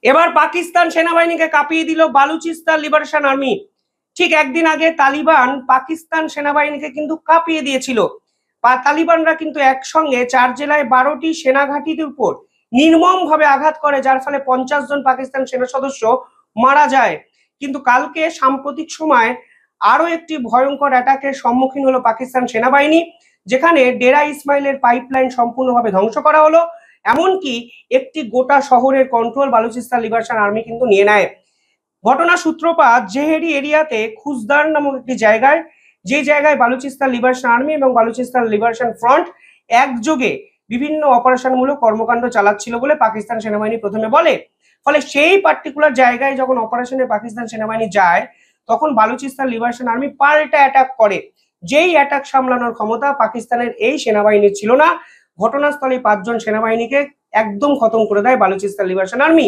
এবার পাকিস্তান সেনাবাহিনীকে কাঁপিয়ে দিল বালুচিস্তান লিবারেশন আর্মি। ঠিক একদিন আগে তালিবান পাকিস্তান সেনাবাহিনীকে কিন্তু কাঁপিয়ে দিয়েছিল। তালিবানরা কিন্তু একসঙ্গে 4 জেলায় 12টি সেনাঘাঁটির উপর নির্মম ভাবে আঘাত করে, যার ফলে 50 জন পাকিস্তান সেনা সদস্য মারা যায়। কিন্তু কালকে সাম্প্রতিক সময় আরো একটি ভয়ঙ্কর অ্যাটাকের সম্মুখীন হলো পাকিস্তান সেনাবাহিনী, যেখানে ডেরা ইসমাইলের পাইপলাইন সম্পূর্ণভাবে ধ্বংস করা হলো। এমনকি একটি গোটা শহরের কন্ট্রোল বালুচিস্তান লিবারেশন আর্মি কিন্তু নিয়ে নেয়। ঘটনা সূত্রপাত জেহেরি এরিয়াতে খুজদার নামক একটি জায়গায়, যে জায়গায় বালুচিস্তান লিবারেশন আর্মি এবং বালুচিস্তান লিবারেশন ফ্রন্ট একযোগে বিভিন্ন অপারেশনমূলক কর্মকাণ্ড চালাচ্ছিল বলে পাকিস্তান সেনাবাহিনী প্রথমে বলে। ফলে সেই পার্টিকুলার জায়গায় যখন অপারেশনে পাকিস্তান সেনাবাহিনী যায়, তখন বালুচিস্তান লিবারেশন আর্মি পাল্টা অ্যাটাক করে। যেই অ্যাটাক সামলানোর ক্ষমতা পাকিস্তানের এই সেনাবাহিনীর ছিল না। ঘটনাস্থলে 5 জন সেনাবাহিনীকে একদম খতম করে দেয় বালুচিস্তান লিবারেশন আর্মি।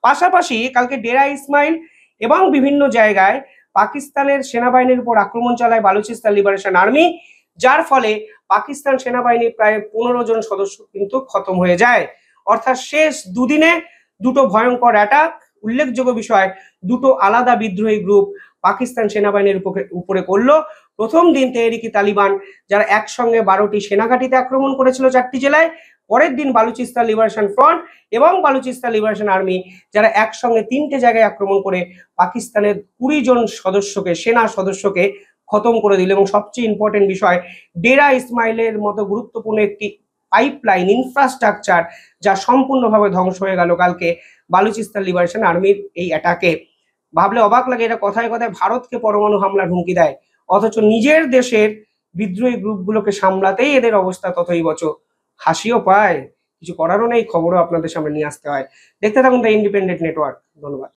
পাশাপাশি কালকে ডেরা ইসমাইল এবং বিভিন্ন জায়গায় পাকিস্তানের সেনাবাহিনীর উপর আক্রমণ চালায় বালুচিস্তান লিবারেশন আর্মি, যার ফলে পাকিস্তান সেনাবাহিনীর প্রায় 15 জন সদস্য কিন্তু খতম হয়ে যায়। অর্থাৎ শেষ দুদিনে দুটো ভয়ঙ্কর অ্যাটাক। উল্লেখযোগ্য বিষয়, দুটো আলাদা বিদ্রোহী গ্রুপ পাকিস্তান সেনাবাহিনীর উপরে করলো। প্রথম দিন তেহরিকি তালিবান, যারা একসঙ্গে 12টি সেনাঘাঁটিতে আক্রমণ করেছিল 4টি জেলায়। পরের দিন বালুচিস্তান লিবারেশন ফ্রন্ট এবং বালুচিস্তান লিবারেশন আর্মি, যারা একসঙ্গে 3টে জায়গায় আক্রমণ করে পাকিস্তানের 20 জন সদস্যকে, সেনা সদস্যকে খতম করে দিল। এবং সবচেয়ে ইম্পর্টেন্ট বিষয়, ডেরা ইসমাইলের মতো গুরুত্বপূর্ণ একটি পাইপলাইন ইনফ্রাস্ট্রাকচার যা সম্পূর্ণভাবে ধ্বংস হয়ে গেল কালকে বালুচিস্তান লিবারেশন আর্মির এই অ্যাটাকে। ভাবলে অবাক লাগে, এটা কথায় কথায় ভারতকে পরমাণু হামলার হুমকি দেয়, অথচ নিজের দেশের বিদ্রোহী গ্রুপগুলোকে সামলাতেই এদের অবস্থা ততই বছর। হাসিও পায়, কিছু করারও নেই, খবরও আপনাদের সামনে নিয়ে আসতে হয়। দেখতে থাকুন দ্য ইন্ডিপেন্ডেন্ট নেটওয়ার্ক। ধন্যবাদ।